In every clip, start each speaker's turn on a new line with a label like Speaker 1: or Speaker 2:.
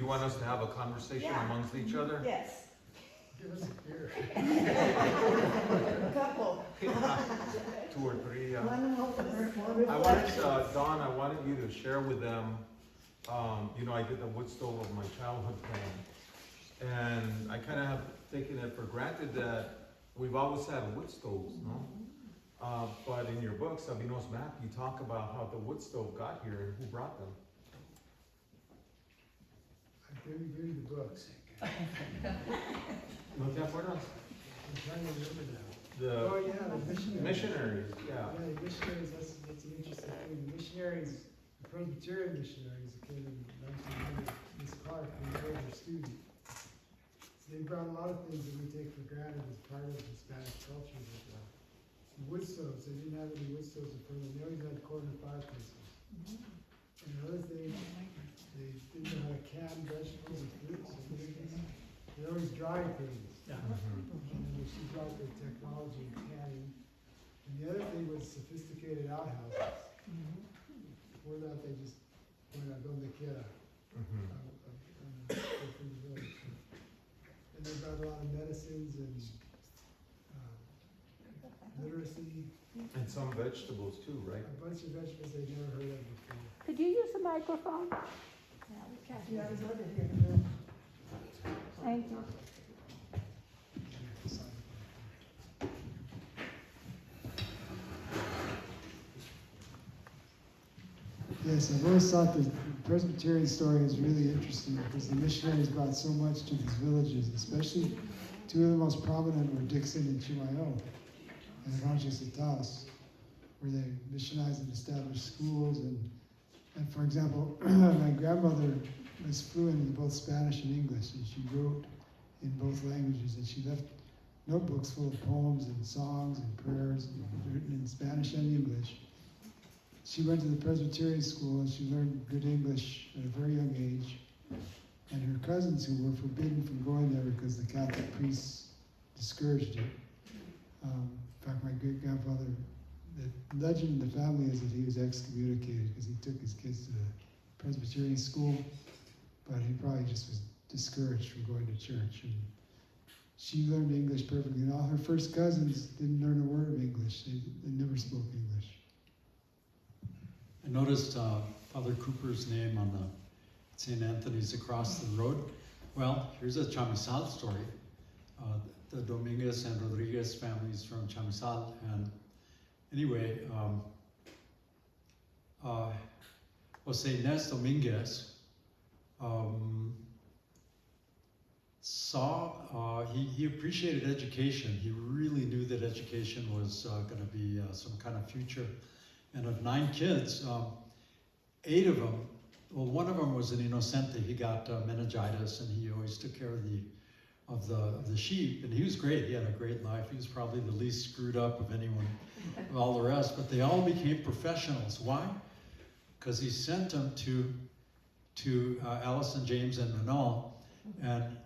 Speaker 1: you want us to have a conversation amongst each other?
Speaker 2: Yes.
Speaker 3: Give us a beer.
Speaker 2: A couple.
Speaker 1: Two or three,
Speaker 2: One more
Speaker 1: I wanted, Dawn, I wanted you to share with them, you know, I did the wood stove of my childhood home. And I kind of have taken it for granted that we've always had wood stoves, no? But in your book, Sabino's Map, you talk about how the wood stove got here and who brought them.
Speaker 3: I give you the books.
Speaker 1: No te acuerdas?
Speaker 3: I'm trying to remember now.
Speaker 1: The
Speaker 3: Oh, yeah, the missionaries.
Speaker 1: missionaries, yeah.
Speaker 3: Yeah, the missionaries, that's an interesting thing. The missionaries, the Presbyterian missionaries that came in 1900, Miss Clark, they were their student. So they brought a lot of things that we take for granted as part of Hispanic culture. But, the wood stoves, they didn't have any wood stoves in front of them. They always had corner fireplaces. And another thing, they didn't know how to can vegetables and fruits. They always dried things. And she brought the technology in canning. And the other thing was sophisticated outhouses. Before that, they just went out donde quiera. And they brought a lot of medicines and literacy.
Speaker 1: And some vegetables too, right?
Speaker 3: A bunch of vegetables they'd never heard of before.
Speaker 4: Could you use the microphone?
Speaker 2: Yeah, I was over here.
Speaker 4: Thank you.
Speaker 3: Yes, I've always thought the Presbyterian story is really interesting because the missionaries brought so much to these villages, especially two of the most prominent were Dixon and Chimayo and Ranchos de Taos, where they missionized and established schools. And for example, my grandmother was fluent in both Spanish and English, and she wrote in both languages, and she left notebooks full of poems and songs and prayers written in Spanish and English. She went to the Presbyterian school and she learned good English at a very young age. And her cousins, who were forbidden from going there because the Catholic priests discouraged it. In fact, my great-grandfather, the legend in the family is that he was excommunicated because he took his kids to the Presbyterian school, but he probably just was discouraged from going to church. And she learned English perfectly, and all her first cousins didn't learn a word of English. They never spoke English.
Speaker 5: I noticed Father Cooper's name on the St. Anthony's across the road. Well, here's a Chamizal story. The Dominguez and Rodriguez families from Chamizal. And anyway, Jose Inés Dominguez he appreciated education. He really knew that education was going to be some kind of future. And of 9 kids, 8 of them, well, one of them was an inocente. He got meningitis, and he always took care of the sheep. And he was great. He had a great life. He was probably the least screwed up of anyone, of all the rest. But they all became professionals. Why? Because he sent them to Allison, James, and Manal, and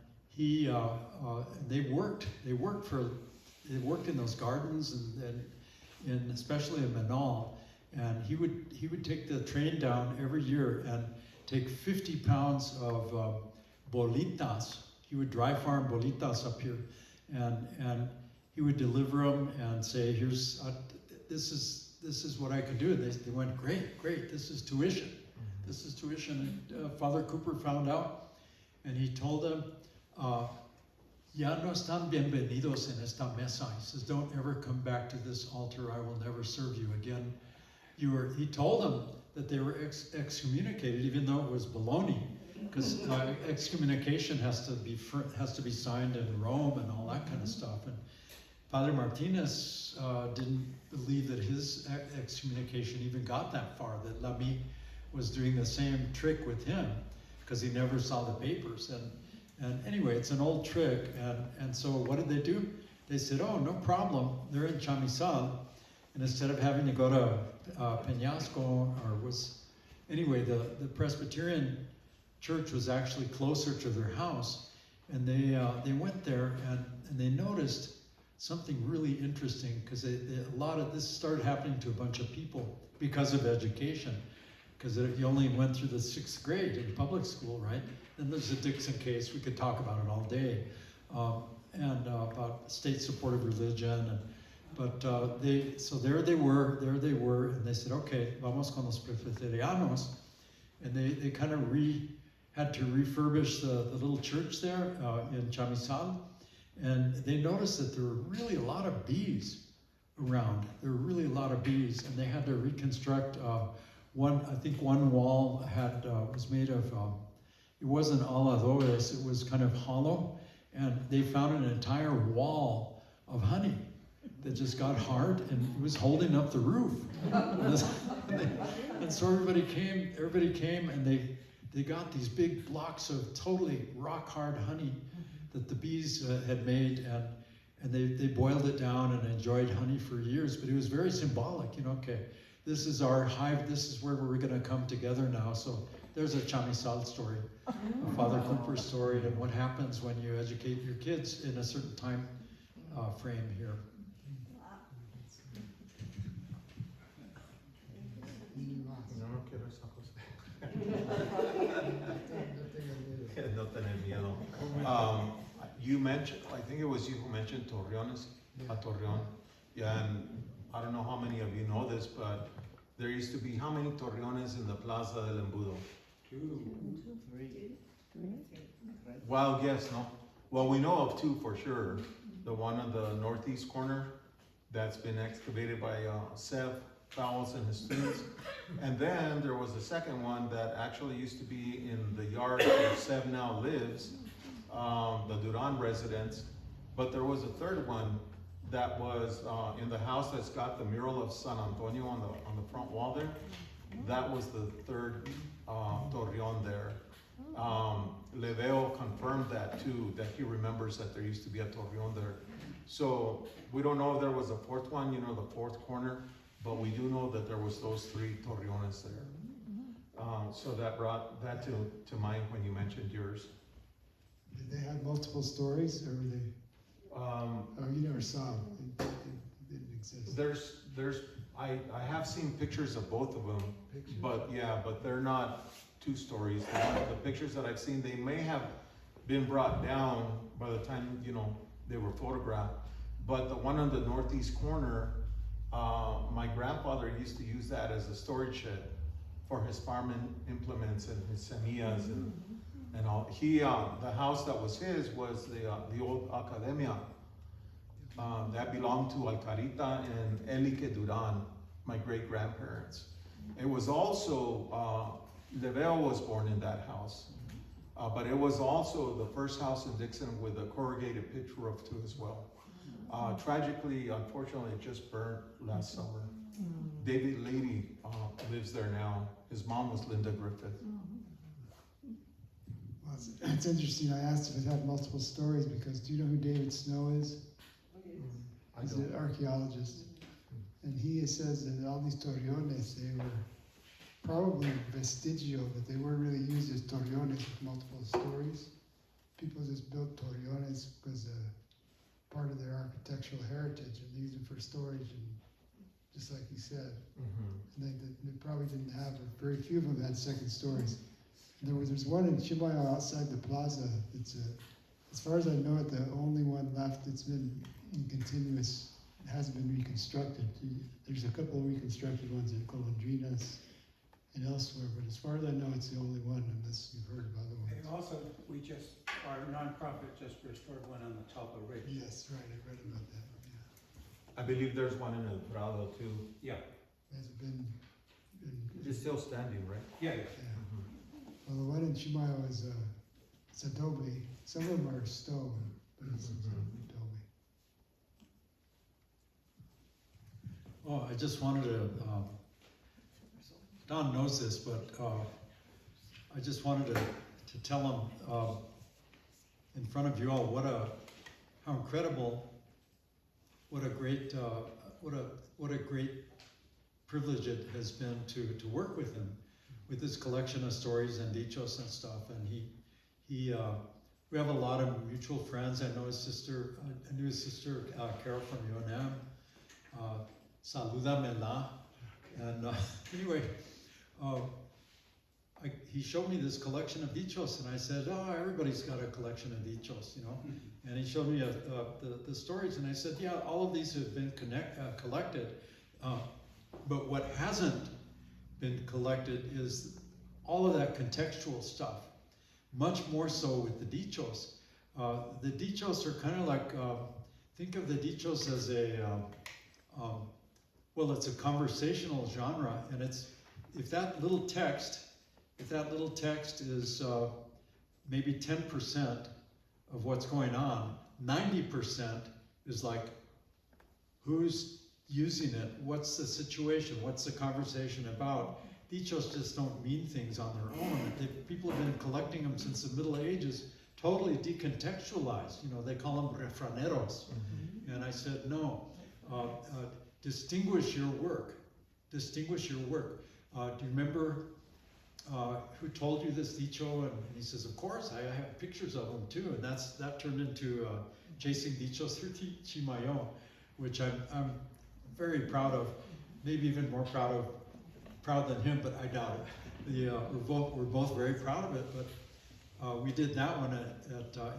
Speaker 5: they worked in those gardens, and especially in Manal. And he would take the train down every year and take 50 pounds of bolitas. He would dry farm bolitas up here, and he would deliver them and say, "Here's this is what I could do." And they went, "Great, this is tuition. This is tuition." And Father Cooper found out, and he told them, "Ya no están bienvenidos en esta mesa." He says, "Don't ever come back to this altar. I will never serve you again." He told them that they were excommunicated, even though it was baloney, because excommunication has to be signed in Rome and all that kind of stuff. And Father Martinez didn't believe that his excommunication even got that far. That Lamy was doing the same trick with him, because he never saw the papers. And anyway, it's an old trick. And so what did they do? They said, "Oh, no problem. They're in Chamizal." And instead of having to go to Peñasco, the Presbyterian church was actually closer to their house, and they went there and they noticed something really interesting, because a lot of this started happening to a bunch of people because of education. because you only went through the 6th grade in public school, right? Then there's the Dixon case, we could talk about it all day, and about state-supported religion. But so there they were, and they said, okay, vamos con los presbiterianos, and they kind of had to refurbish the little church there in Chamizal, and they noticed that there were really a lot of bees around. There were really a lot of bees, and they had to reconstruct I think one wall was made of, it wasn't aladores, it was kind of hollow, and they found an entire wall of honey that just got hard, and it was holding up the roof. And so everybody came, and they got these big blocks of totally rock hard honey that the bees had made, and they boiled it down and enjoyed honey for years. But it was very symbolic, okay, this is our hive, this is where we're gonna come together now. So there's a Chamizal story, a Father Cooper story, and what happens when you educate your kids in a certain time frame here.
Speaker 1: No quiero esa cosa. No tener miedo. You mentioned, I think it was you who mentioned Torreones, a Torreon. Yeah, and I don't know how many of you know this, but there used to be how many Torreones in the Plaza del Embudo?
Speaker 2: 2, 3.
Speaker 1: Wild guess, no? Well, we know of 2 for sure. The one on the northeast corner that's been excavated by Sev Fowles and his students. And then there was a second one that actually used to be in the yard where Sev now lives, the Duran residence. But there was a third one that was in the house that's got the mural of San Antonio on the front wall there. That was the third Torreon there. Leveo confirmed that too, that he remembers that there used to be a Torreon there. So we don't know if there was a fourth one, the fourth corner, but we do know that there was those 3 Torreones there. So that brought that to mind when you mentioned yours.
Speaker 3: Did they have multiple stories, or were they? You never saw them. They didn't exist.
Speaker 1: I have seen pictures of both of them, but they're not 2 stories. The pictures that I've seen, they may have been brought down by the time they were photographed. But the one on the northeast corner, my grandfather used to use that as a storage shed for his farming implements and his semillas and all. The house that was his was the old Academia. That belonged to Alcarita and Enrique Duran, my great grandparents. It was also, Leveo was born in that house, but it was also the first house in Dixon with a corrugated pitch roof too as well. Tragically, unfortunately, it just burned last summer. David Lady lives there now. His mom was Linda Griffith.
Speaker 3: Well, it's interesting. I asked if it had multiple stories because do you know who David Snow is? He's an archaeologist. And he says that all these torreones, they were probably vestigial, that they weren't really used as torreones with multiple stories. People just built torreones because part of their architectural heritage and used them for storage, and just like he said. And they probably didn't have, very few of them had second stories. There's one in Chimayo outside the plaza. It's as far as I know it, the only one left that's been in continuous, it hasn't been reconstructed. There's a couple of reconstructed ones in Colondrinas and elsewhere, but as far as I know, it's the only one, unless you've heard of other ones.
Speaker 6: And also, our nonprofit just restored one on the top of Ridge.
Speaker 3: Yes, right, I read about that, yeah.
Speaker 1: I believe there's one in El Prado too.
Speaker 6: Yeah,
Speaker 3: Has it been
Speaker 1: It's still standing, right?
Speaker 6: yeah.
Speaker 3: well, the one in Chimayo is, it's adobe. Some of them are stone, but it's adobe.
Speaker 5: Oh, I just wanted to, Don knows this, but I just wanted to tell him in front of you all how incredible, what a great privilege it has been to work with him, with this collection of stories and dichos and stuff. And we have a lot of mutual friends. I know his sister. I knew his sister Carol from UNM. Saludamela. And anyway, he showed me this collection of dichos, and I said, oh, everybody's got a collection of dichos, you know. And he showed me the stories, and I said, yeah, all of these have been collected, but what hasn't been collected is all of that contextual stuff, much more so with the dichos. The dichos are kind of like, think of the dichos as well, it's a conversational genre, and it's, if that little text is maybe 10% of what's going on, 90% is like, who's using it? What's the situation? What's the conversation about? Dichos just don't mean things on their own. People have been collecting them since the Middle Ages, totally decontextualized. You know, they call them refraneros. And I said, no, distinguish your work. Distinguish your work. Do you remember who told you this dicho? And he says, of course, I have pictures of them too. And that turned into Chasing Dichos Through Chimayo, which I'm very proud of, maybe even more proud than him, but I doubt it. We're both very proud of it, but we did that one in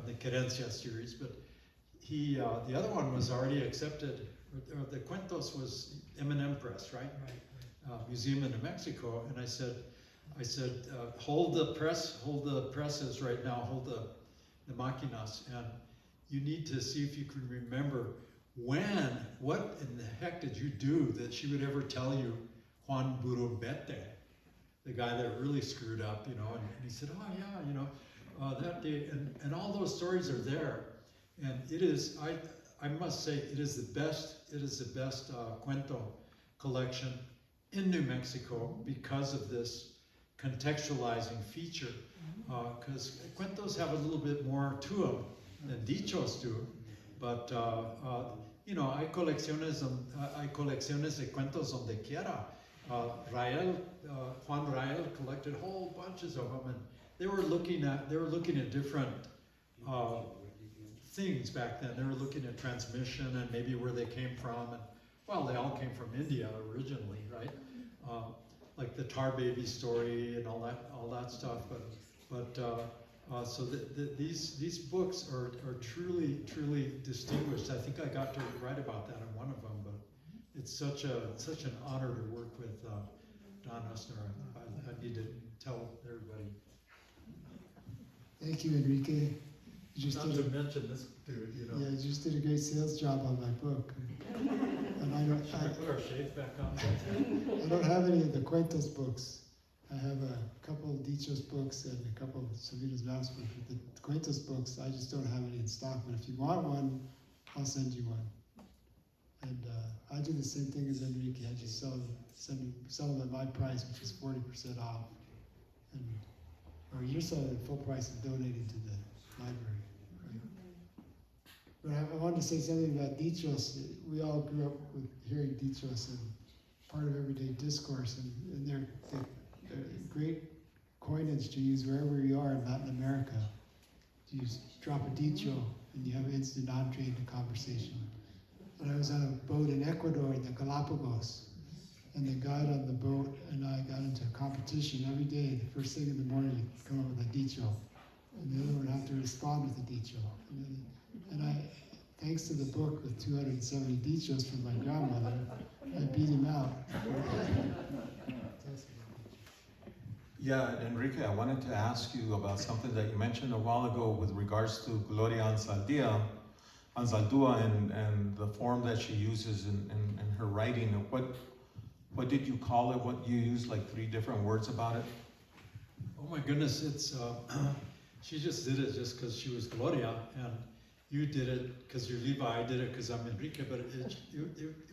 Speaker 5: the Querencia series, but the other one was already accepted. The Cuentos was M&M Press, right? Museum in New Mexico, and I said, hold the presses right now, hold the máquinas, and you need to see if you can remember what in the heck did you do that she would ever tell you Juan Burubete, the guy that really screwed up, you know, and he said, oh yeah, you know, that day, and all those stories are there, and it is, I must say, it is the best cuento collection in New Mexico because of this contextualizing feature, because cuentos have a little bit more to them than dichos do, but you know, hay colecciones de cuentos donde quiera. Juan Rael collected whole bunches of them, and they were looking at different things back then. They were looking at transmission and maybe where they came from, and well, they all came from India originally, right? Like the Tar Baby story and all that stuff. So these books are truly distinguished. I think I got to write about that in one of them, but it's such an honor to work with Don Usner. I need to tell everybody.
Speaker 3: Thank you, Enrique. You just
Speaker 7: Not
Speaker 3: did
Speaker 7: to mention this dude, you know.
Speaker 3: yeah, you just did a great sales job on my book. And
Speaker 7: Should we put our shades back on?
Speaker 3: I don't have any of the Cuentos books. I have a couple of Dichos books and a couple of Salinas Maps books. But the Cuentos books, I just don't have any in stock. But if you want one, I'll send you one. And I do the same thing as Enrique. I just sell them at my price, which is 40% off. Or you're selling it full price and donating to the library. Right? But I wanted to say something about dichos. We all grew up with hearing dichos and part of everyday discourse, and they're great coinage to use wherever you are in Latin America. You just drop a dicho and you have an instant entree into conversation. When I was on a boat in Ecuador in the Galapagos, and the guide on the boat and I got into a competition every day. The first thing in the morning, he'd come up with a dicho, and the other one would have to respond with a dicho. And I, thanks to the book with 270 dichos from my grandmother, I beat him out.
Speaker 1: Yeah, Enrique, I wanted to ask you about something that you mentioned a while ago with regards to Gloria Anzaldúa and the form that she uses in her writing. What did you call it? What you used, like 3 different words about it?
Speaker 5: Oh my goodness, it's she just did it just because she was Gloria, and you did it because you're Levi. I did it because I'm Enrique. But it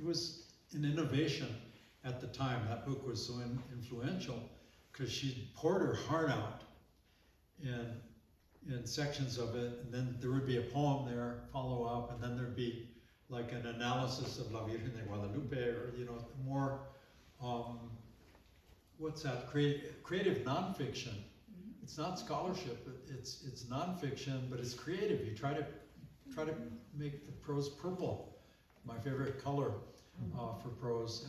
Speaker 5: was an innovation at the time. That book was so influential because she poured her heart out in sections of it, and then there would be a poem there, follow up, and then there'd be like an analysis of La Virgen de Guadalupe, or more. What's that? Creative nonfiction. It's not scholarship. It's nonfiction, but it's creative. You try to make the prose purple, my favorite color for prose,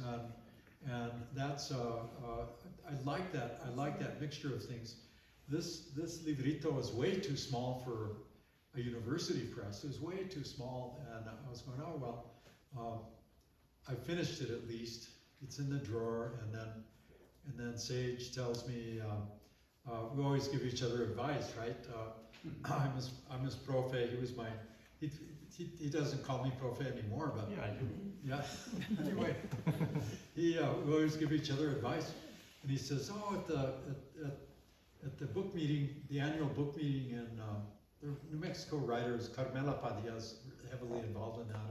Speaker 5: and that's like that. I like that mixture of things. This librito is way too small for a university press. It was way too small, and I was going, oh well. I finished it at least. It's in the drawer, and then Sage tells me we always give each other advice, right? I'm his profe. He was my. He doesn't call me profe anymore, but
Speaker 7: Yeah, I do.
Speaker 5: yeah. Anyway, we always give each other advice, and he says, "Oh, at the book meeting, the annual book meeting in the New Mexico writers, Carmela Padilla's heavily involved in that,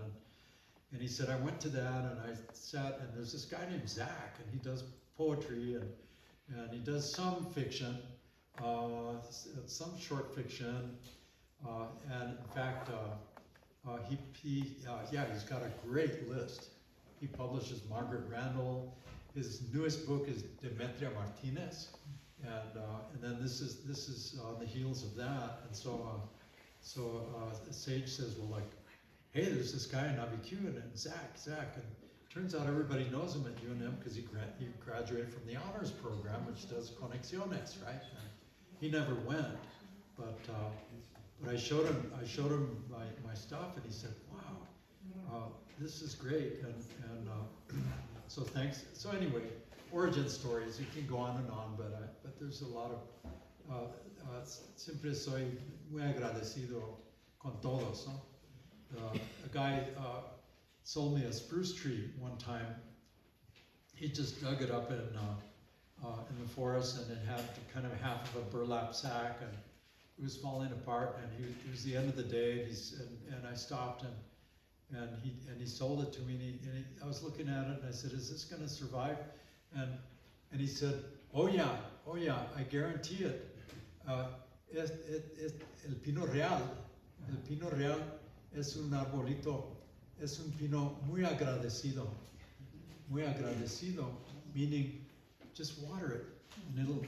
Speaker 5: and he said I went to that and I sat, and there's this guy named Zach, and he does poetry and he does some fiction, some short fiction, and in fact." He's got a great list. He publishes Margaret Randall. His newest book is Demetria Martinez, and then this is on the heels of that. And so Sage says, well, like, hey, there's this guy in IBQ and Zach, and turns out everybody knows him at UNM because he graduated from the honors program, which does Conexiones, right? And he never went, but I showed him my stuff, and he said, "Wow, this is great." And so thanks. So anyway, origin stories. You can go on and on, but there's a lot of. Siempre soy muy agradecido con todos. ¿No? A guy sold me a spruce tree one time. He just dug it up in the forest, and it had kind of half of a burlap sack, and it was falling apart, and it was the end of the day, and I stopped, and he sold it to me, and I was looking at it, and I said, "Is this going to survive?" And he said, "Oh yeah, I guarantee it. El pino real es un arbolito, es un pino muy agradecido, meaning just water it, and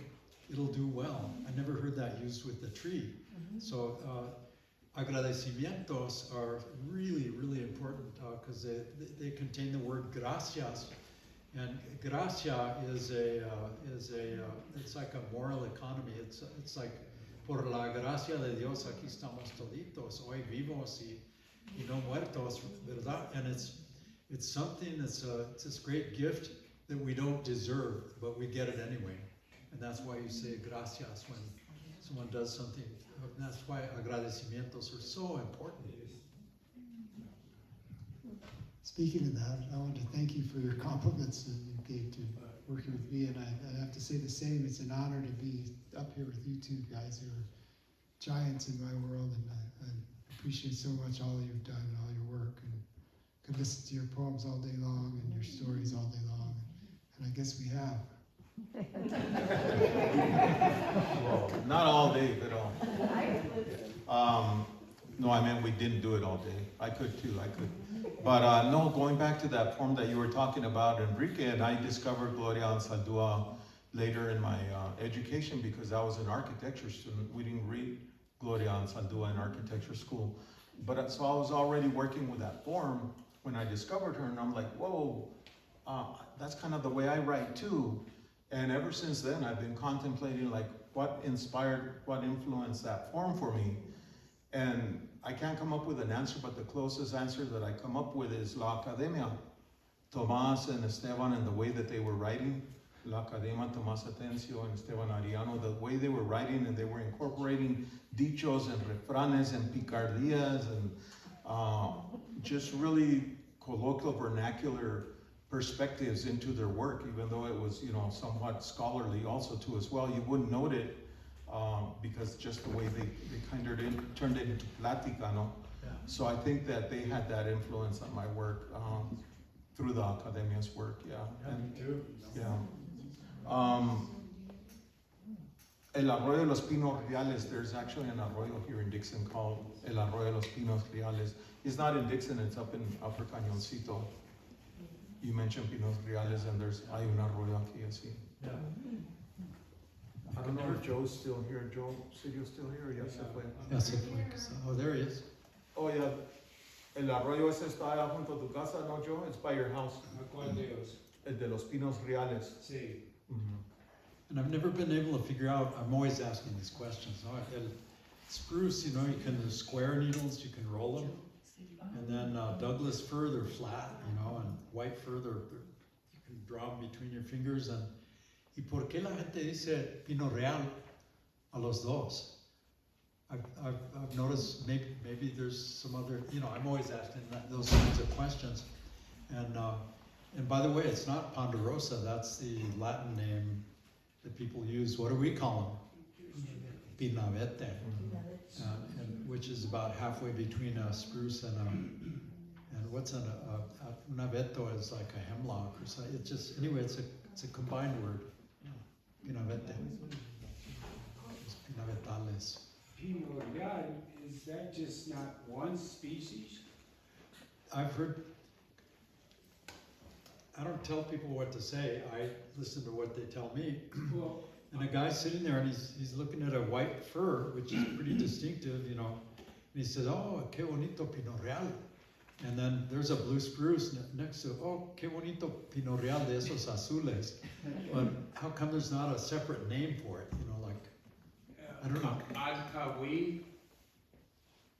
Speaker 5: it'll do well." I never heard that used with the tree. So agradecimientos are really, really important because they contain the word gracias, and gracia is it's like a moral economy. It's like por la gracia de Dios aquí estamos toditos, hoy vivos y no muertos, verdad? And it's something it's this great gift that we don't deserve, but we get it anyway. And that's why you say gracias when someone does something. And that's why agradecimientos are so important.
Speaker 3: Speaking of that, I want to thank you for your compliments that you gave to working with me, and I have to say the same. It's an honor to be up here with you two guys who are giants in my world, and I appreciate so much all you've done and all your work, and could listen to your poems all day long and your stories all day long, and I guess we have.
Speaker 1: Well, not all day, but no, I meant we didn't do it all day. I could too, I could. But no, going back to that poem that you were talking about, Enrique, and I discovered Gloria Anzaldúa later in my education because I was an architecture student. We didn't read Gloria Anzaldúa in architecture school. But so I was already working with that form when I discovered her, and I'm like, whoa, that's kind of the way I write too. And ever since then, I've been contemplating like what influenced that form for me. And I can't come up with an answer, but the closest answer that I come up with is La Academia. Tomás and Esteban and the way that they were writing, La Academia, Tomás Atencio and Esteban Ariano, the way they were writing, and they were incorporating dichos and refranes and picardías and just really colloquial vernacular perspectives into their work, even though it was, somewhat scholarly also too as well. You wouldn't note it because just the way they kind of turned it into plática, no?
Speaker 5: Yeah.
Speaker 1: So I think that they had that influence on my work through the Academia's work, yeah. And,
Speaker 7: Me too.
Speaker 1: yeah. El Arroyo de los Pinos Reales, there's actually an arroyo here in Dixon called El Arroyo de los Pinos Reales. It's not in Dixon, it's up in Upper Cañoncito. You mentioned Pinos Reales, and hay un arroyo aquí así.
Speaker 5: Yeah.
Speaker 1: I don't know if Joe's still here. Joe, Sirio's still here, or ya se fue?
Speaker 5: Yeah, so, oh, there he is.
Speaker 1: Oh, yeah. El arroyo ese está allá junto a tu casa, no, Joe? It's by your house.
Speaker 6: ¿Cuál de ellos?
Speaker 1: El de los Pinos Reales.
Speaker 6: Sí.
Speaker 1: Mhm.
Speaker 5: And I've never been able to figure out, I'm always asking these questions. El spruce, you know, you can square needles, you can roll them. And then Douglas fir, they're flat, you know, and white fir, you can draw them between your fingers. And ¿y por qué la gente dice pino real a los dos? I've noticed maybe there's some other, you know, I'm always asking those kinds of questions. And by the way, it's not ponderosa, that's the Latin name that people use. What do we call them? Pinavete. And which is about halfway between a spruce and what's an abeto is like a hemlock or something. It's just, anyway, it's a combined word. Pinavete. Pinavetales.
Speaker 2: Pinot Real, is that just not one species?
Speaker 5: I've heard, I don't tell people what to say, I listen to what they tell me.
Speaker 2: Well,
Speaker 5: And a guy's sitting there and he's looking at a white fir, which is pretty distinctive, you know. And he says, oh, qué bonito Pinot Real. And then there's a blue spruce next to, oh, qué bonito Pinot Real de esos azules. But how come there's not a separate name for it, you know, like, I don't know.
Speaker 2: Alcahui,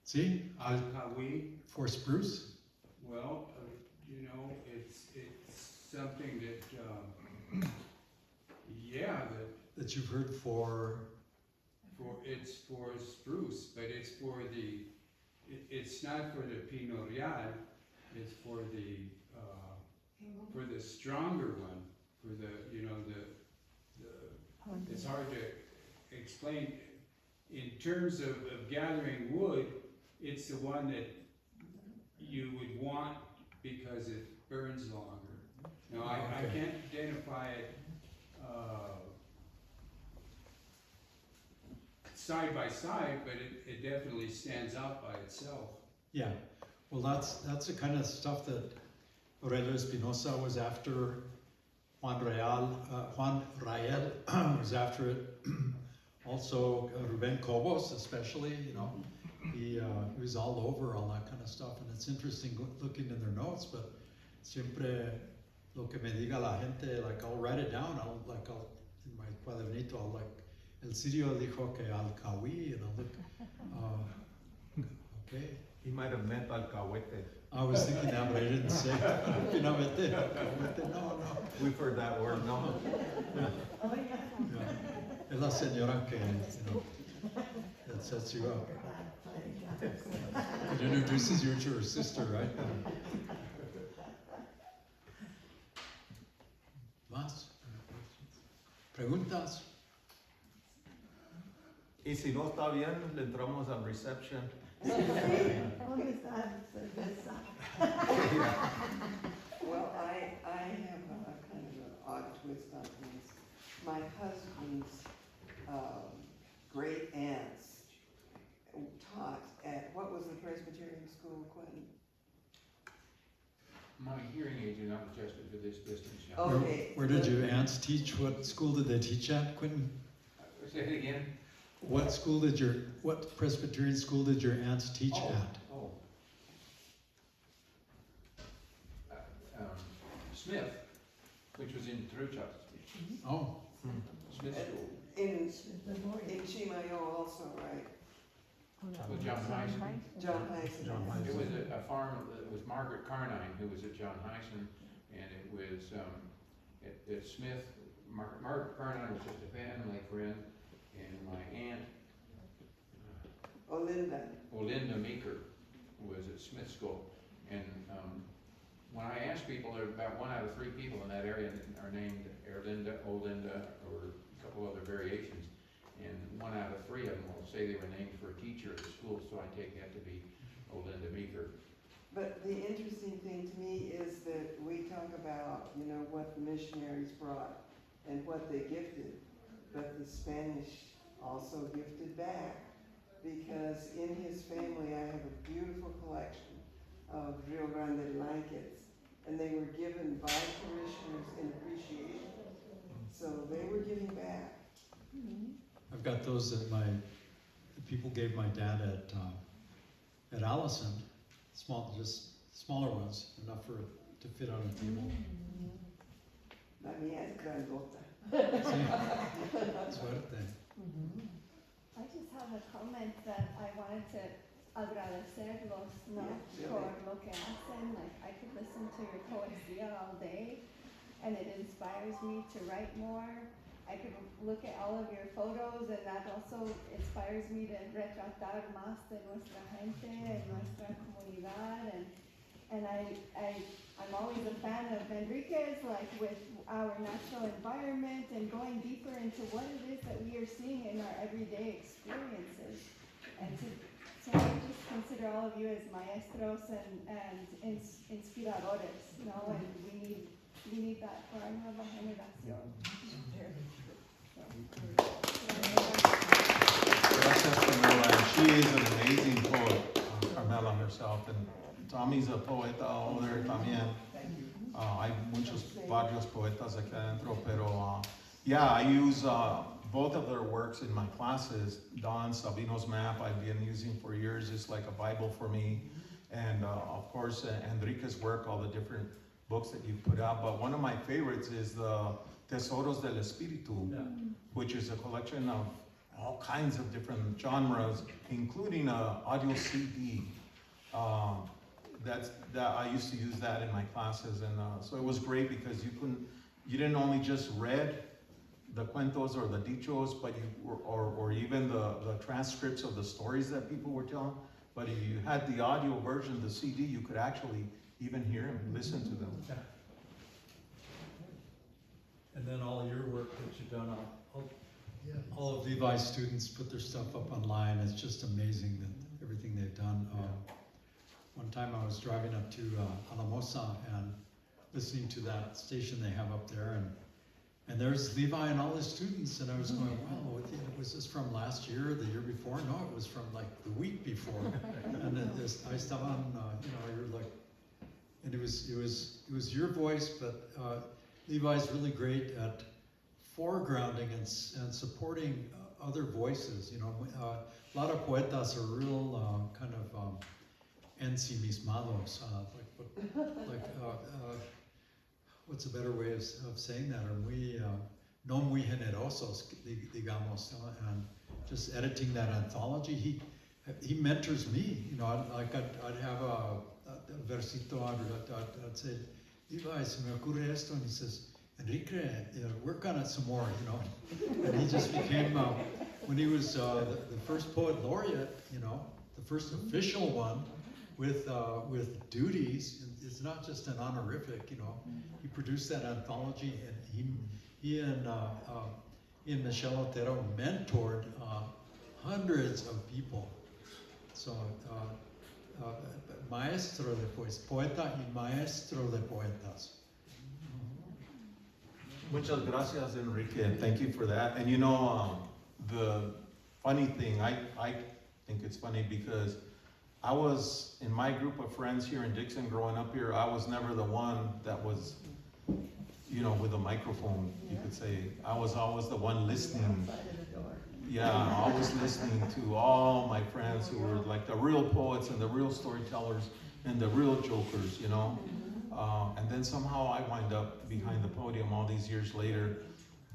Speaker 5: See?
Speaker 2: Alcahui,
Speaker 5: For spruce?
Speaker 2: well, you know, it's something that, yeah,
Speaker 5: That you've heard for,
Speaker 2: it's for spruce, but it's for it's not for the Pinot Real, it's for the stronger one, for the, you know, it's hard to explain. In terms of gathering wood, it's the one that you would want because it burns longer. Now, I
Speaker 5: Okay.
Speaker 2: can't identify it, side by side, but it definitely stands out by itself.
Speaker 5: yeah. Well, that's the kind of stuff that Aurelio Espinosa was after. Juan Rael was after it. Also, Ruben Cobos, especially, you know, he was all over all that kind of stuff. And it's interesting looking in their notes, but siempre lo que me diga la gente, like I'll write it down, I'll in my cuadernito, I'll like, El Sirio dijo que Alcahui, and I'll look, okay.
Speaker 1: He might have meant alcahuete.
Speaker 5: I was thinking that, but I didn't say it. Pinavete, alcahuete, no.
Speaker 1: We've heard that word, no?
Speaker 5: Yeah. Es la señora que, you know, that sets you up. It introduces you to her sister, right? ¿Más? ¿Preguntas?
Speaker 1: Y si no está bien, le entramos al reception.
Speaker 8: ¿Dónde está la cerveza? Well, I have a kind of an odd twist on things. My husband's great aunts taught at, what was the Presbyterian school, Quentin?
Speaker 9: My hearing aids are not adjusted for this distance. Young.
Speaker 8: Oh. Okay.
Speaker 5: Where did your aunts teach? What school did they teach at, Quentin?
Speaker 9: Say it again.
Speaker 5: What Presbyterian school did your aunts teach at?
Speaker 9: Smith, which was in Trucha.
Speaker 5: Oh,
Speaker 9: Smith School.
Speaker 8: In Chimayo also, right?
Speaker 9: With John Hyson.
Speaker 8: John Hyson.
Speaker 9: It was a farm, it was Margaret Carnine who was at John Hyson, and it was at Smith. Margaret Carnine was just a family friend, and my aunt Olinda Meeker was at Smith School. And when I ask people, there are about 1 out of 3 people in that area that are named Erlinda, Olinda, or a couple other variations. And 1 out of 3 of them will say they were named for a teacher at the school, so I take that to be Olinda Meeker.
Speaker 8: But the interesting thing to me is that we talk about, you know, what the missionaries brought and what they gifted, but the Spanish also gifted back, because in his family I have a beautiful collection of Rio Grande blankets, and they were given by parishioners in appreciation. So they were giving back.
Speaker 5: I've got those that the people gave my dad at Allison, just smaller ones, enough to fit on a table.
Speaker 8: La mía es grandota.
Speaker 5: Suerte.
Speaker 4: I just have a comment that I wanted to agradecerlos, ¿no? Por lo que hacen. Like, I could listen to your poesía all day, and it inspires me to write more. I could look at all of your photos, and that also inspires me to retratar más de nuestra gente and nuestra comunidad. And I'm always a fan of Enrique's, like with our natural environment and going deeper into what it is that we are seeing in our everyday experiences. And to I just consider all of you as maestros and inspiradores, you know, and we need that for our nueva generación.
Speaker 1: Gracias, Carmela. And she is an amazing poet, Carmela herself. And Tommy's a poeta over there también. Hay varios poetas aquí adentro, pero yeah, I use both of their works in my classes. Don Sabino's map I've been using for years. It's like a Bible for me. And of course, Enrique's work, all the different books that you've put out. But one of my favorites is the Tesoros del Espíritu, which is a collection of all kinds of different genres, including a audio CD. That I used to use that in my classes, and so it was great because you didn't only just read the cuentos or the dichos, but or even the transcripts of the stories that people were telling. But if you had the audio version, the CD, you could actually even hear them, listen to them.
Speaker 7: Yeah. And then all your work that you've done,
Speaker 5: All of Levi's students put their stuff up online. It's just amazing that everything they've done. One time I was driving up to Alamosa and listening to that station they have up there, and there's Levi and all his students, and I was going, wow, was this from last year or the year before? No, it was from like the week before. And then I estaban, you're like, and it was your voice, but Levi's really great at foregrounding and supporting other voices. You know, a lot of poetas are real kind of ensimismados, what's a better way of saying that? Are muy, no muy generosos, digamos, and just editing that anthology. He mentors me, you know. I'd have a versito, I'd say, Levi, se me ocurre esto, and he says, Enrique, work on it some more, you know. And he just became, when he was the first poet laureate, you know, the first official one, with duties. It's not just an honorific, you know. He produced that anthology, and he and Michelle Otero mentored hundreds of people. So maestro de poetas, poeta y maestro de poetas.
Speaker 1: Muchas gracias, Enrique, and thank you for that. And you know, the funny thing, I think it's funny because I was, in my group of friends here in Dixon growing up here, I was never the one that was, you know, with a microphone, you could say. I was always the one listening. Yeah, always listening to all my friends who were like the real poets and the real storytellers and the real jokers, you know. And then somehow I wind up behind the podium all these years later.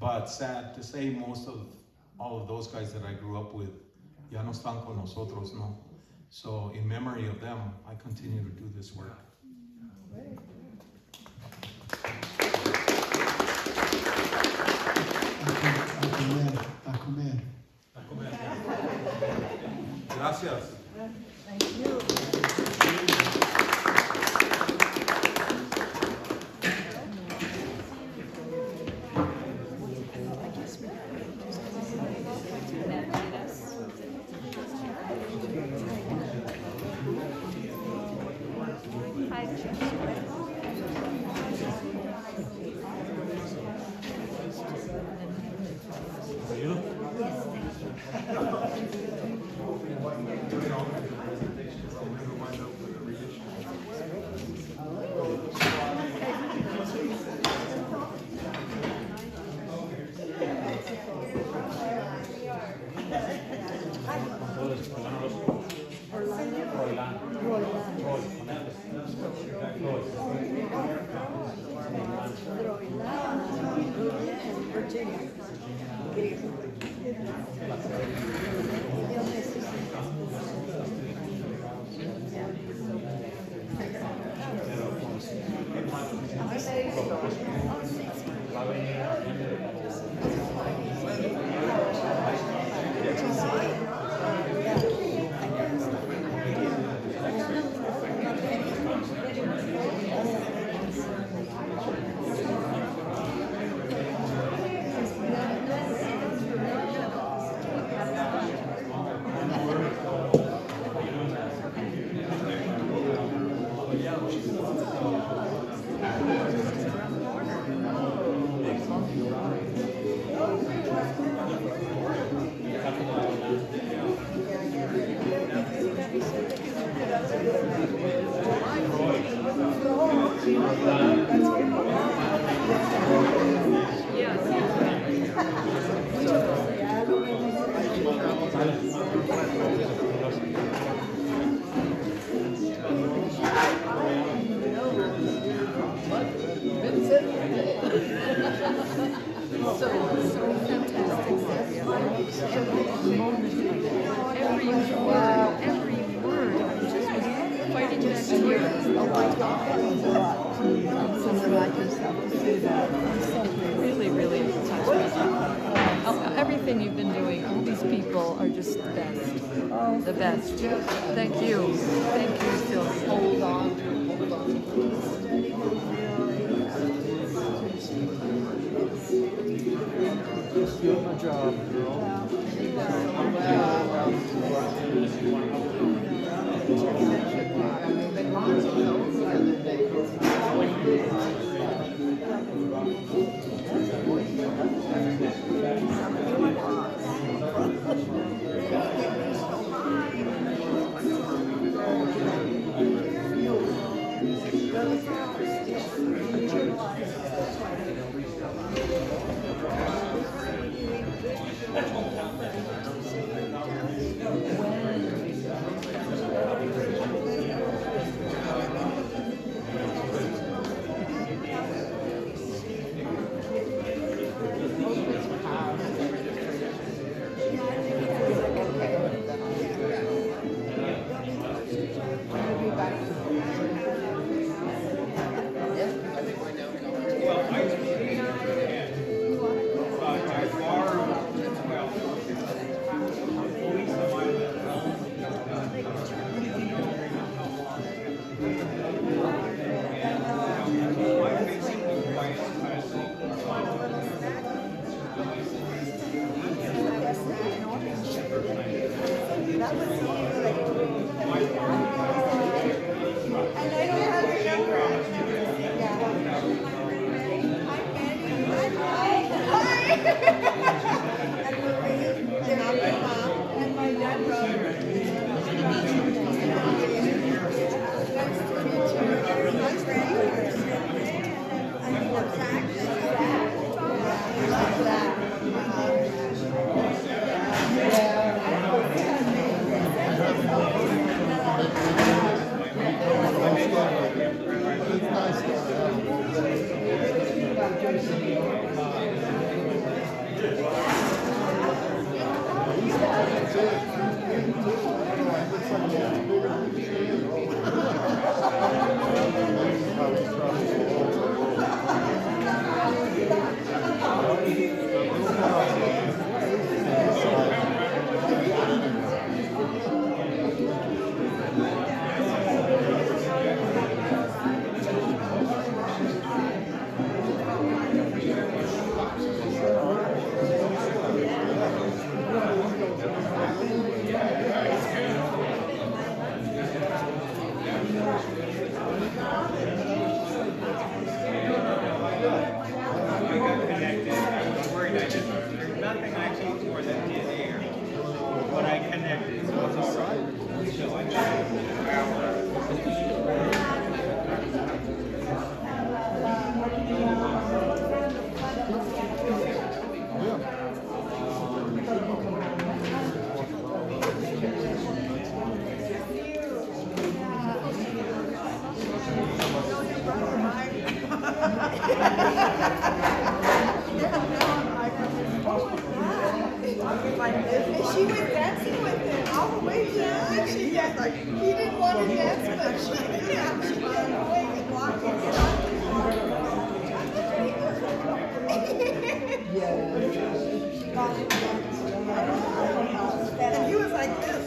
Speaker 1: But sad to say, most of all of those guys that I grew up with, ya no están con nosotros, no. So in memory of them, I continue to do this work.
Speaker 3: A comer.
Speaker 1: Gracias.
Speaker 4: Thank you.
Speaker 10: Really, really touched me. Everything you've been doing, all these people are just the best. The best. Thank you. Thank you, Sylvia. Hold on.
Speaker 7: Just doing my job, girl.
Speaker 11: She just like, he didn't want to dance, but she kept away and walked and get off the car. And he was like this.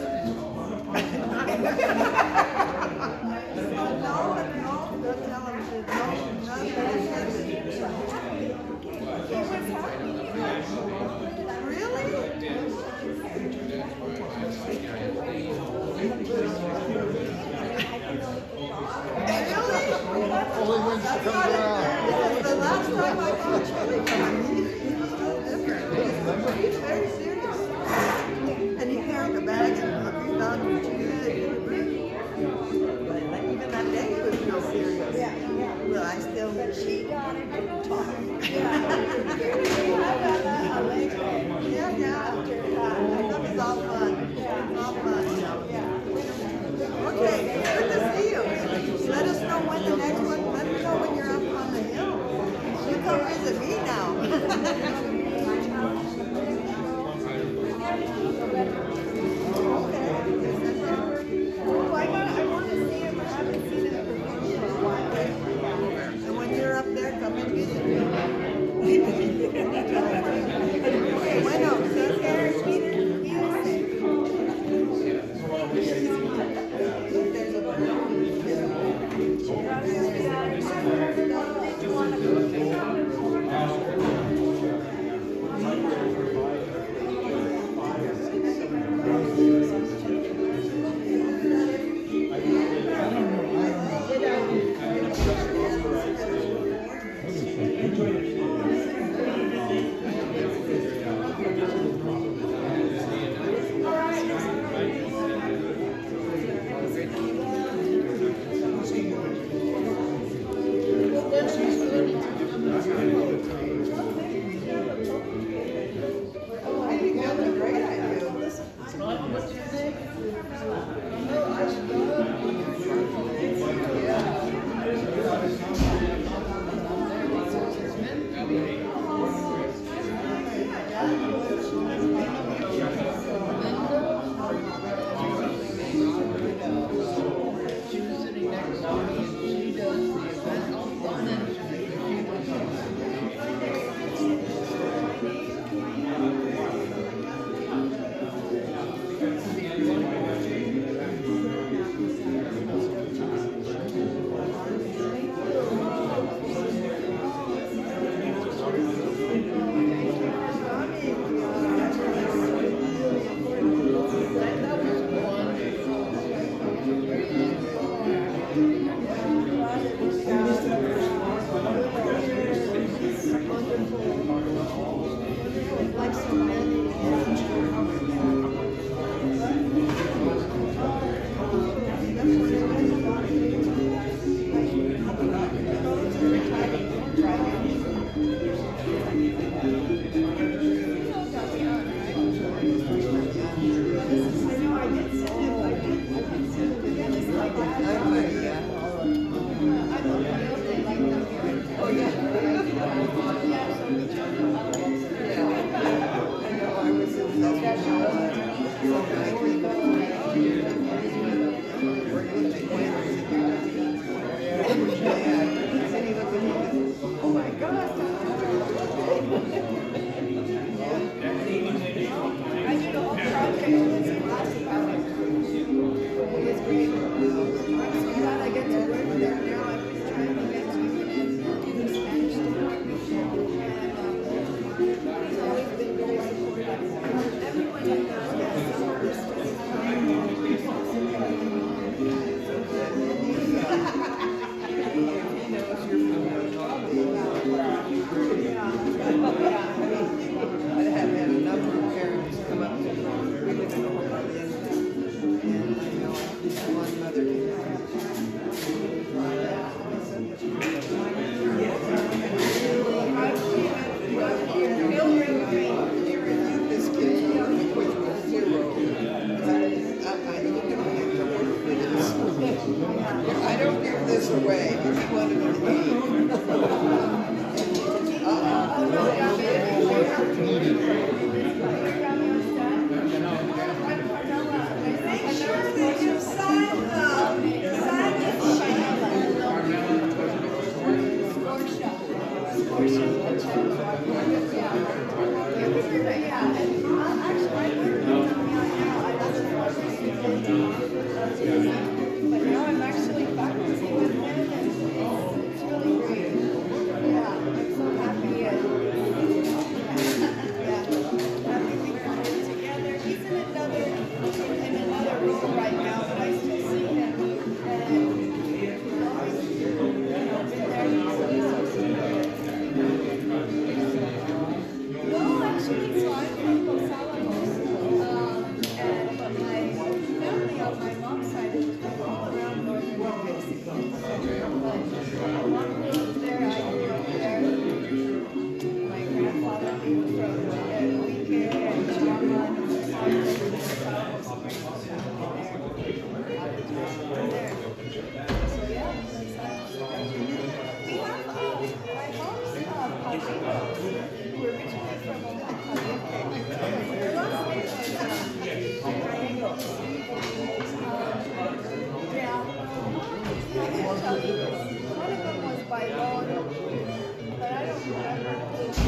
Speaker 11: No, the television, no, nothing. Really?
Speaker 7: Only when she comes around.
Speaker 11: The last time I saw Chili come, he was a little different. He's very serious. And he carried the bag and he thought he was good. But like, even that day he was real serious. But I still.
Speaker 4: But she got it.
Speaker 11: Talk. Yeah. That was all fun. All fun. Okay, good to see you. Let us know when the next one, let us know when you're up on the hill. You come visit me now.
Speaker 4: Oh, I want to see him. I haven't seen him perform for a while.
Speaker 11: And when you're up there, come and visit me. Bueno, take care. I think that's a great idea. I don't give this away if you want to be.
Speaker 4: But now I'm actually faculty with him, and it's really great. Yeah, I'm so happy. And, yeah, happy we can live together. He's in another role right now, but I still see him. And he's always, been there. No, actually, so I'm from Los Alamos, but my family on my mom's side is from all around northern New Mexico. But my mom lived there, I grew up there. My grandfather lived from Enrique and Chama and Los Alamos, there. So yeah, that's we have my mom's Paulino. We're originally from Omaha, Caliente. Her last name was Gallegos. Yeah, I can't tell you. One of them was Bailon, but I don't remember his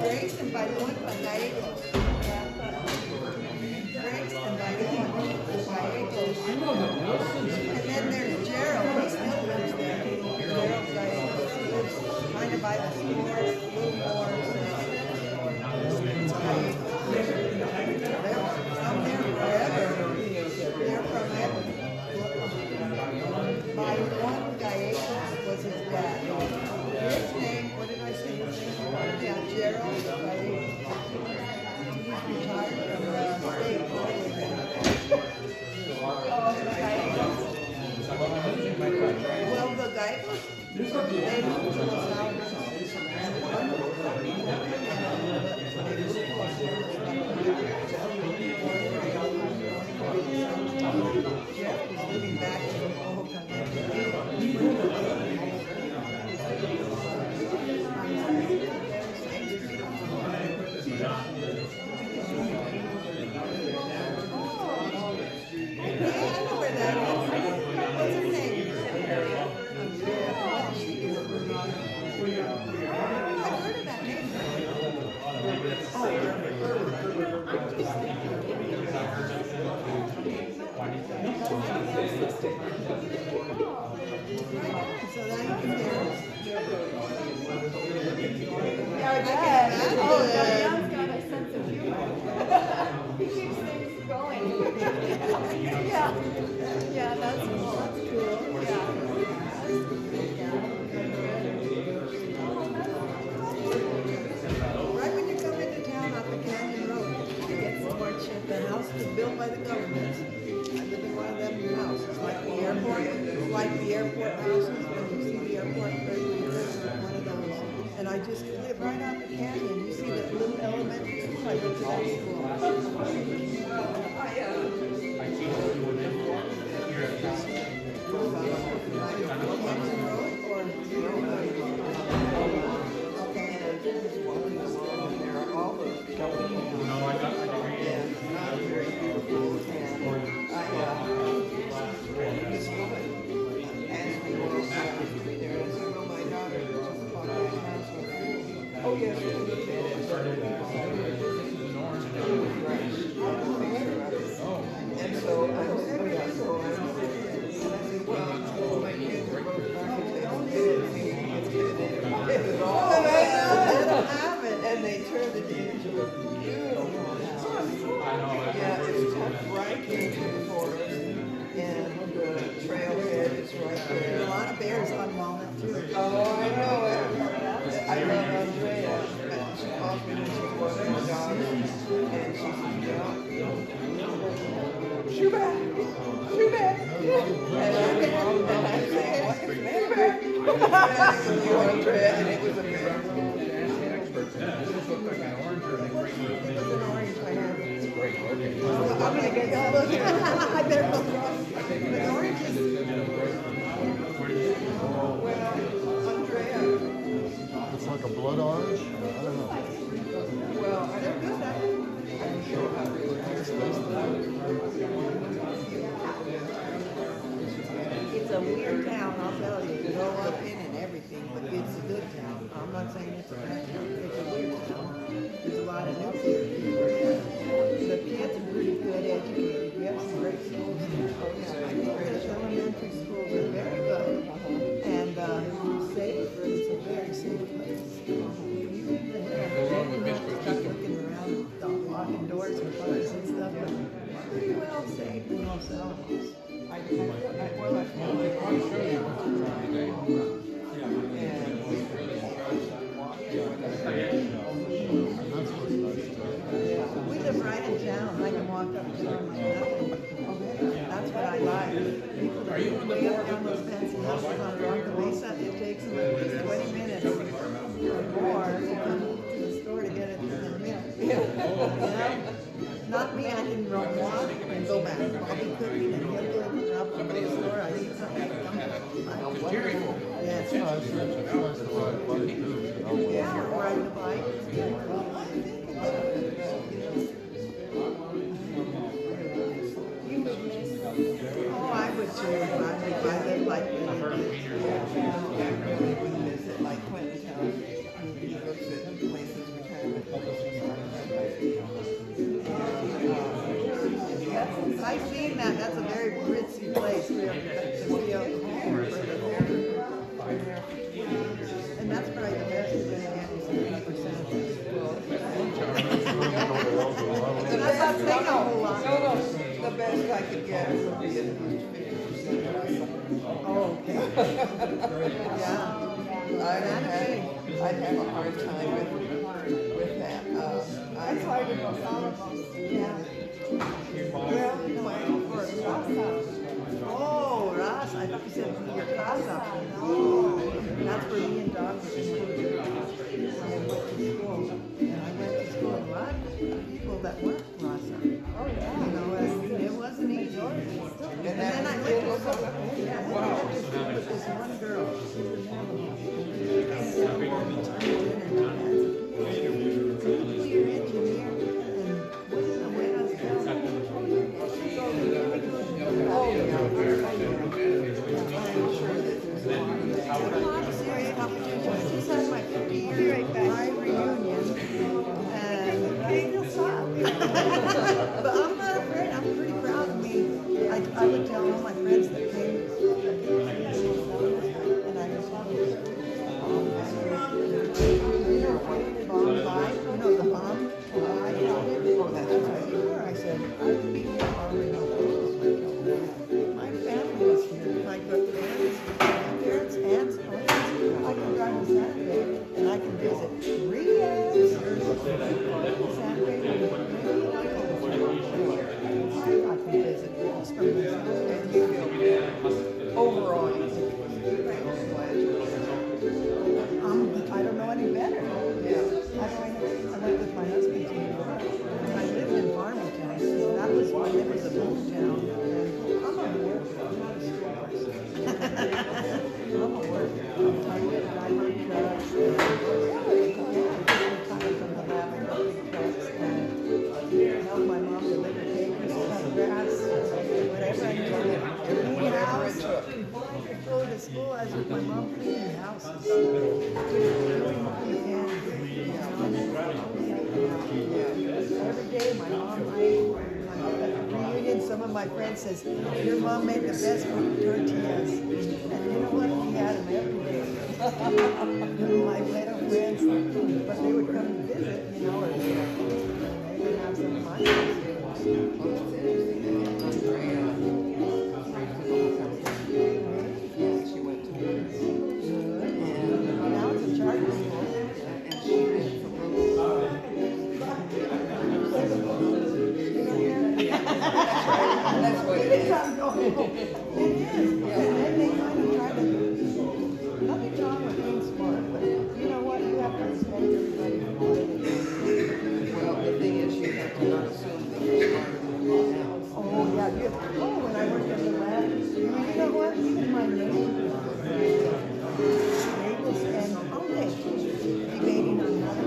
Speaker 4: Grace and Bailon from Gallegos. Grace and Bailon Gallegos.
Speaker 6: I know the Wilsons.
Speaker 11: And then there's Gerald, he still lives there. Gerald Gallegos, he lives kind of by the store, a little more. From there forever. They're from by one Gallegos was his dad. His name, what did I say his name? Yeah, Gerald Gallegos. He's retired from the state oil Well, the Gallegos, they moved to Los Alamos. Jeff is living back in Oahu Caliente.
Speaker 4: Yeah, that's cool. Yeah.
Speaker 11: Right when you come into town off the Canyon Road, you get some more shit. The house was built by the government. I live in one of them houses, like the airport. It's like the airport houses, when you see the airport, there's one of those. And I just live right off the canyon. You see that little elementary school, I went to that school.
Speaker 8: Oh, yes. And so, I said, well, my kids are both and they turned it into a beautiful house. Yeah, it's tucked right into the forest, and the trailhead is right there.
Speaker 11: A lot of bears on Walnut too.
Speaker 8: Oh, I know it. I love Andrea. She calls me when she's working with dogs, and she says, shoe back, shoe back. And I say, what's the matter? And you Andrea, and it was a bear.
Speaker 11: It was an orange I have. I'm gonna get that look. I better look. The orange is.
Speaker 8: Well, Andrea.
Speaker 7: It's like a blood orange? I don't know.
Speaker 8: Well, they're good. I'm sure how they were
Speaker 11: It's a weird town, I'll tell you. You grow up in and everything, but it's a good town. I'm not saying it's a bad town. It's a weird town. There's a lot of nuclear people. The kids are pretty good doors and cars and stuff, but pretty well safe in Los Alamos. We live right in town. I can walk up to them like nothing. That's what I like. People that live way up down those fancy houses on Bronco Mesa, it takes them at least 20 minutes or more to come to the store to get it for their meal. Yeah. Not me, I can walk and go back. I'll be cooking and he'll go drop to the store. I need something to come back. Yes. Yeah, riding a bike. Oh, I would too. I live like this.
Speaker 8: Visit like Quentin Town. He looks at places, retirement
Speaker 11: I've seen that. That's a very ritzy place. And that's probably the best you're gonna get is 50%. And I'm not saying a whole lot.
Speaker 8: The best I could get would be at least 50%.
Speaker 11: Oh, okay. Yeah.
Speaker 8: I'd have a hard time with that.
Speaker 4: That's why we Los Alamos. Yeah.
Speaker 11: Well, no, I don't for Rasa. Oh, Rasa. I thought you said your casa. Oh, that's where me and Doc were in school. And I went to school. A lot of people that weren't Rasa.
Speaker 4: Oh, yeah.
Speaker 11: You know, it wasn't easy. And then I went to school. Yeah, I went to school with this one girl. Nuclear engineer. And what is the way I was telling you? Oh, yeah. I'm sure that there's a lot of serious competition. Just had my 50-year high reunion. And but I'm not afraid. I'm pretty proud of me. I would tell all my friends that came. And I was bomb light, you know, the bomb light. Oh, that's right. I said, I would be here already. My family was here. My good parents, grandparents, aunts, uncles. I can drive to Saturday and I can visit Riaz, Saturday, maybe I can visit Springs.
Speaker 8: And you feel overall,
Speaker 11: I don't know any better.
Speaker 8: yeah.
Speaker 11: I went with my husband to New York. And I lived in Farmington. That was when it was a boom town. And I'm a worker. I'm not a school person. I'm a worker. I'm tired. I run trucks. I'm tired from the lab and big trucks. And help my mom deliver papers, cut grass, whatever I do. Clean house. Before I could go to school, I was with my mom cleaning houses. Doing what we can. Every day, my mom, reunion, some of my friends says, your mom made the best tortillas. And you know what? We had them every day. My little friends, but they would come and visit, you know, or they would have some of my friends.
Speaker 8: She went to
Speaker 11: Now it's a charter school.
Speaker 8: and she did That's what it is.
Speaker 11: It is. And then they kind of try to, nothing wrong with being smart, but you know what? You have to respect everybody for what it is.
Speaker 8: Well, the thing is, you have to not assume that you're smarter than everyone else.
Speaker 11: Oh, yeah, when I worked at the lab, you know what? Even my neighbors and they debating on how to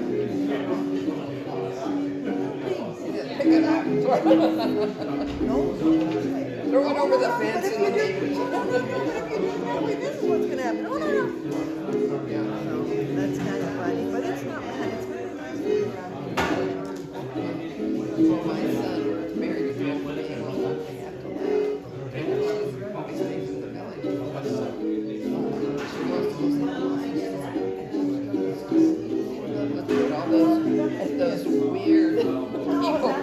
Speaker 8: Pick it up.
Speaker 11: no.
Speaker 8: Throw it over the fence
Speaker 11: But if
Speaker 8: and
Speaker 11: you
Speaker 8: the
Speaker 11: do,
Speaker 8: neighbors.
Speaker 11: no, if you do that way, this is what's gonna happen. Oh, no. That's kind of funny, but it's not bad. It's very nice to be around people.
Speaker 8: My son married a girl from England. They have to leave. She always stays in the village. She goes to all those weird people.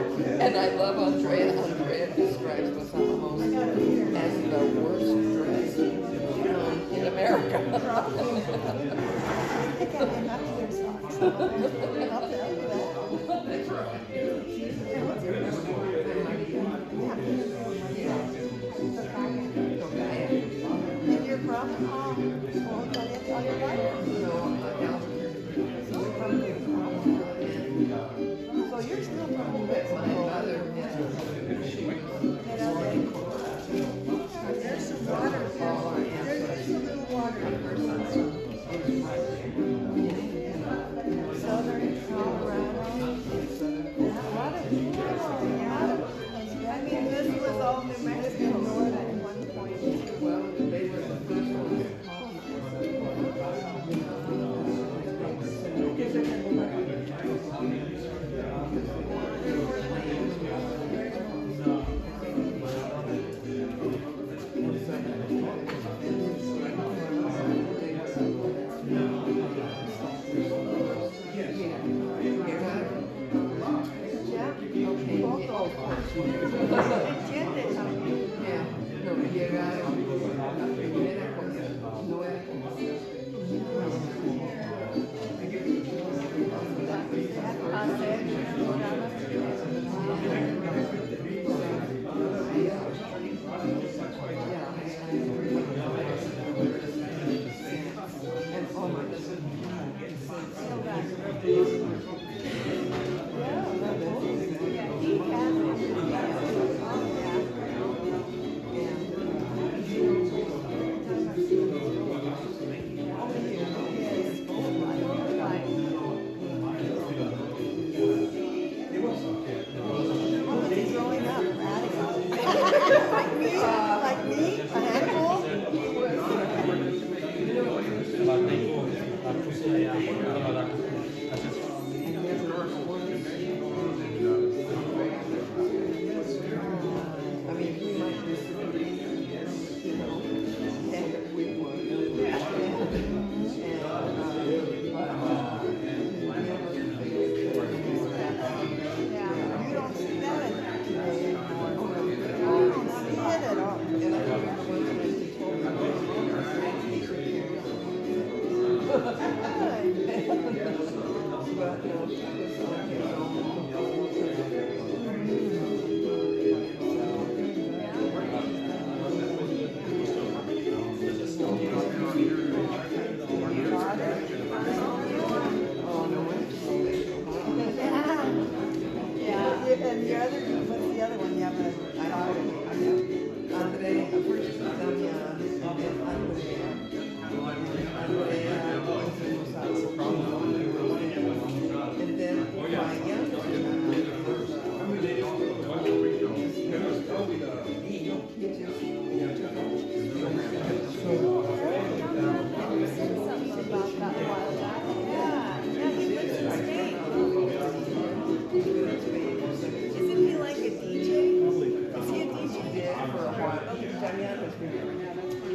Speaker 11: socks. I think I may have their socks. I'll tell you And you're from, so you're still from Mexico. There's some water. There's a little water. Southern Colorado. I mean, this was all New Mexico north at one point. Well, they were the first ones to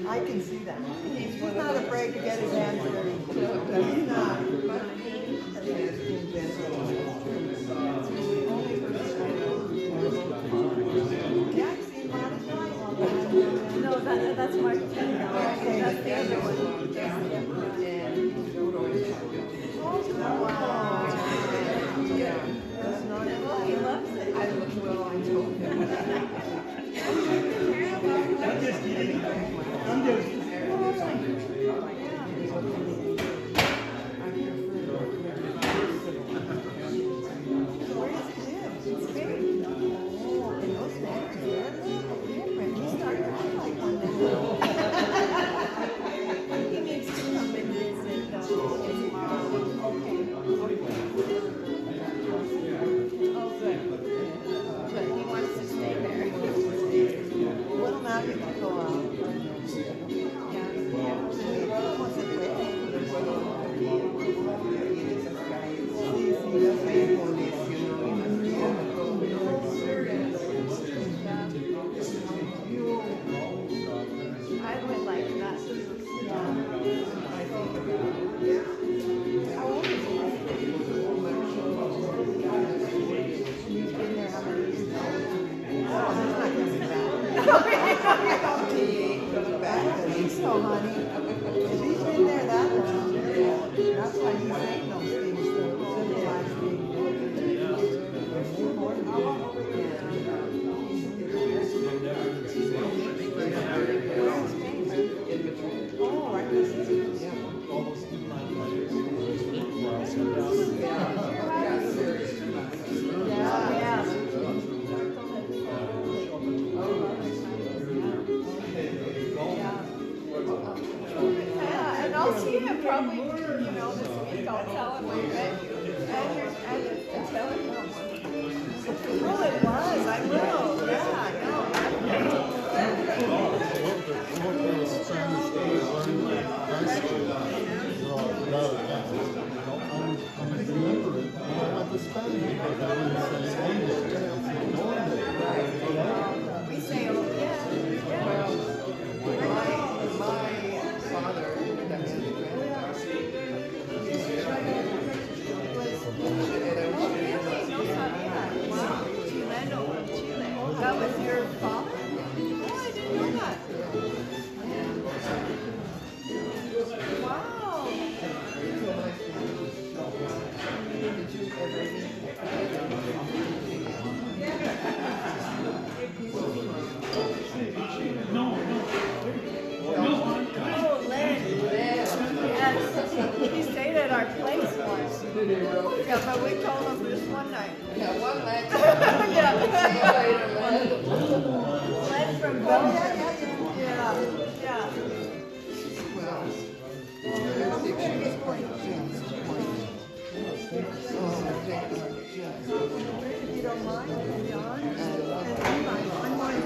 Speaker 11: I can see that. He's not afraid to get his hands dirty. He's not. Yeah, I've seen Lana's wife.
Speaker 4: No, that's Martina. That's the other one.
Speaker 11: Wow. Yeah. That's not it.
Speaker 4: Oh, he loves it.
Speaker 11: I told him.
Speaker 6: I'm just kidding. I'm just.
Speaker 11: So, honey, if he's been there That's why he's saying those things, to symbolize being oh, right, this is, yeah.
Speaker 4: Yeah, and I'll see him probably, you know, this week. I'll tell him I met you. And tell him. Oh, it was. I will. Yeah, we say, oh, yeah. That was your father? Oh, I didn't know that. Wow. Oh, Len. Yes. He stayed at our place once. Yeah, but we told him this one night.
Speaker 8: Yeah, one night.
Speaker 4: Yeah.
Speaker 8: See you later, Lynn.
Speaker 4: Len from Belgium. Yeah, yeah.
Speaker 11: If you don't mind, John, and Levi, I'm going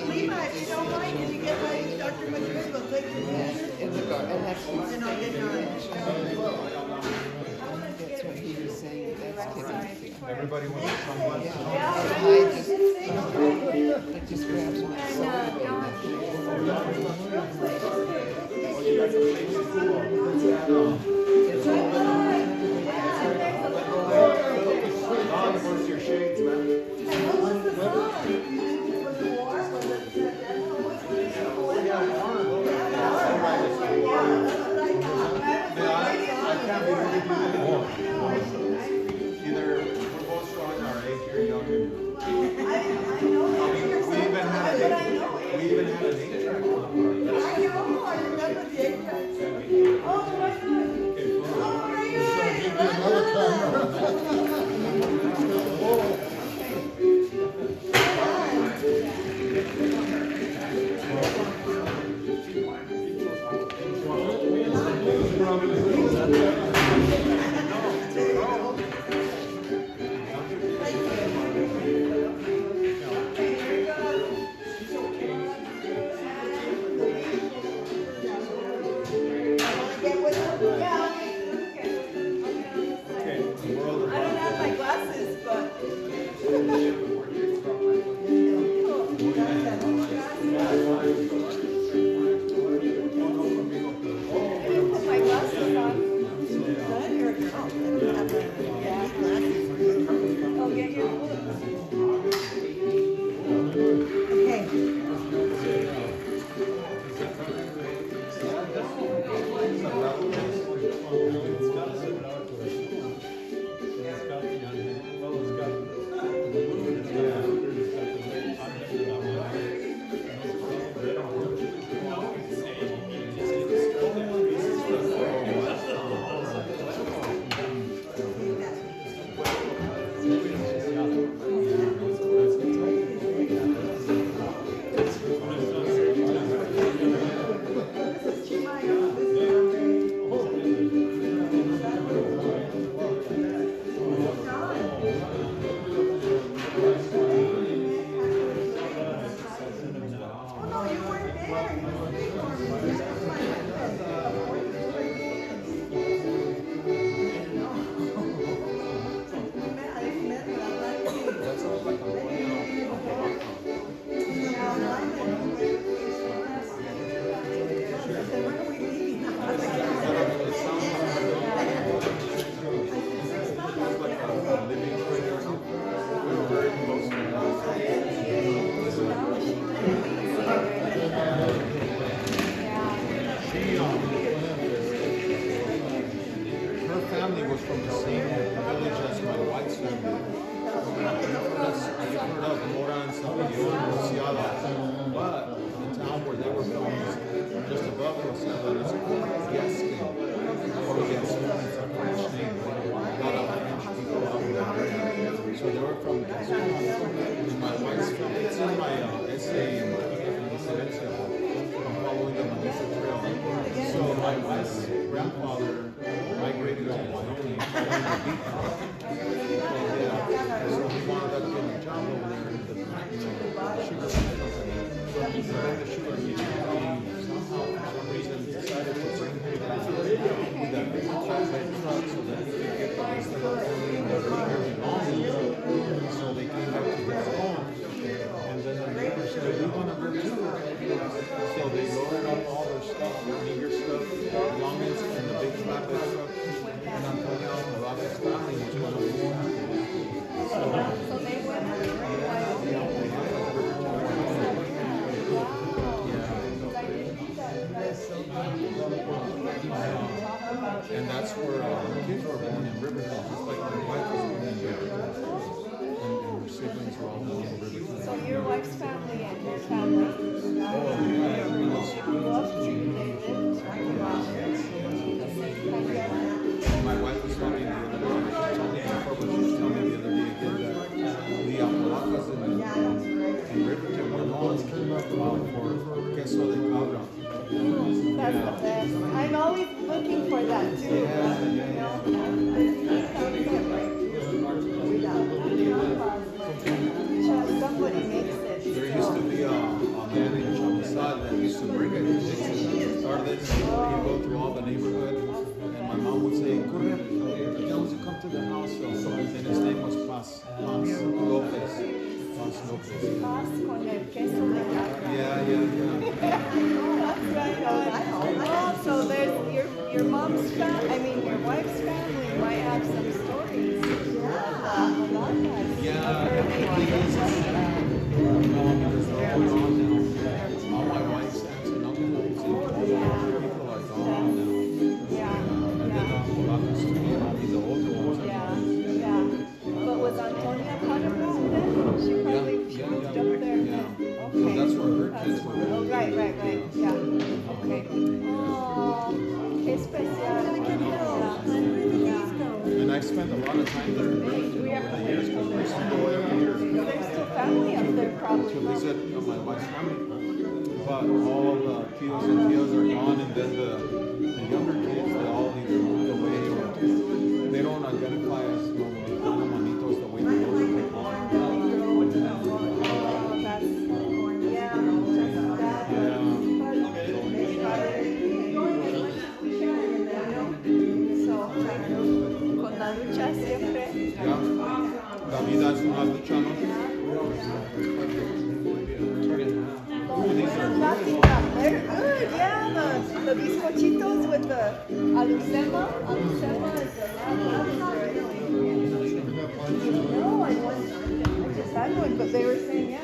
Speaker 11: Levi, if you don't mind, can you get my Dr. Madrid will take your picture?
Speaker 8: In the garden, and that's what
Speaker 11: And I'll get mine.
Speaker 8: that's what he was saying, that's Timothy.
Speaker 1: Everybody wants someone.
Speaker 8: I just grabbed some.
Speaker 1: Where's your shades, man? I can't believe we do it anymore. Either we're both strong or age you're younger. We even had an 8-track on the car.
Speaker 11: I know, I remember the 8-track. Oh, my
Speaker 1: family was from the same village as my wife's family. You've heard of Mora and Sapillon, Rociada, but the town where they were from is just above Rociada. It's called Gaskin. Or Gaskin, it's a French name. A lot of French people out in that area. So they were from Gaskin. And my wife's family, it's in my essay in Silencio. I'm following the Manisa Trail. So my wife's grandfather migrated to Wyoming following the beef truck. So he wound up getting a job over there in the sugar company. He ran the sugar company. Somehow, for some reason, decided to bring him back with that big flatbed truck so that he could get the rest of the family and their neighbors belongings. So they came back to his home. And then the neighbors said, we want to live too. So they loaded up all their stuff, meager stuff, belongings in the big flatbed truck. And Antonio Morales' family was one of them.
Speaker 4: So they went to
Speaker 1: and that's where the kids were born in Riverdale, just like my wife was born in Riverdale. And her siblings were all born in Riverdale.
Speaker 4: So your wife's family and your family
Speaker 1: my wife was telling me the other day, she told me before, but she was telling me the other day again that the Apalacas in Riverdale were known for queso de cabra.
Speaker 4: That's the best. I'm always looking for that too. Somebody makes it.
Speaker 1: There used to be a man in Chamizal that used to bring it to Dixon. Started, he'd go through all the neighborhood, and my mom would say, "Corre, tell him to come to the house." So, and his name was Paz Lopez. Paz Lopez.
Speaker 4: Paz con el queso de cabra.
Speaker 1: Yeah.
Speaker 4: That's right. Oh, so there's your mom's family, your wife's family might have some stories.
Speaker 1: Because they're all gone now. All my wife's aunts and uncles and people are gone now. And then Polacos to me, I mean the older ones.
Speaker 4: But was Antonia part of that then? She probably moved up there.
Speaker 1: Yeah.
Speaker 4: Okay.
Speaker 1: So that's where her kids were.
Speaker 4: Oh, right. Yeah. Okay. Oh, qué especial.
Speaker 1: And I spent a lot of time there in Riverdale over the years because we used to go every year
Speaker 4: There's still family up there probably.
Speaker 1: to visit my wife's family. But all the tios and tias are gone, and then the younger kids, they all either moved away or they don't identify as Mexicanos, Manitos the way the older people.
Speaker 4: Con la lucha siempre.
Speaker 1: La vida es una lucha, ¿no?
Speaker 4: They're good, yeah. The bizcochitos with the alucema. Alucema is no, I just had one, but they were saying, yeah,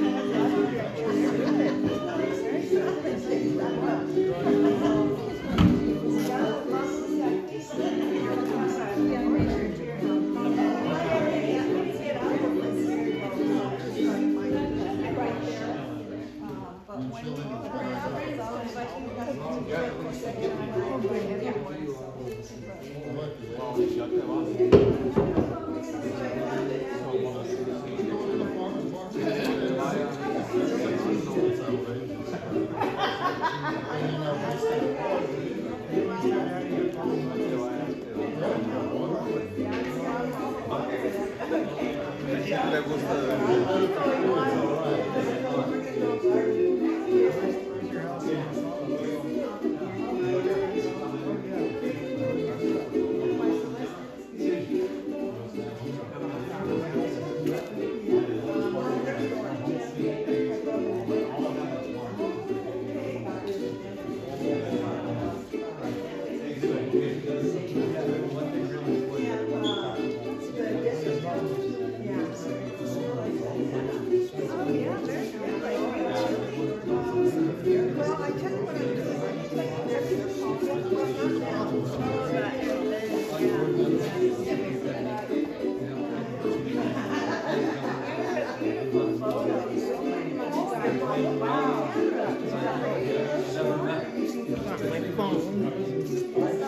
Speaker 4: it's
Speaker 11: phone.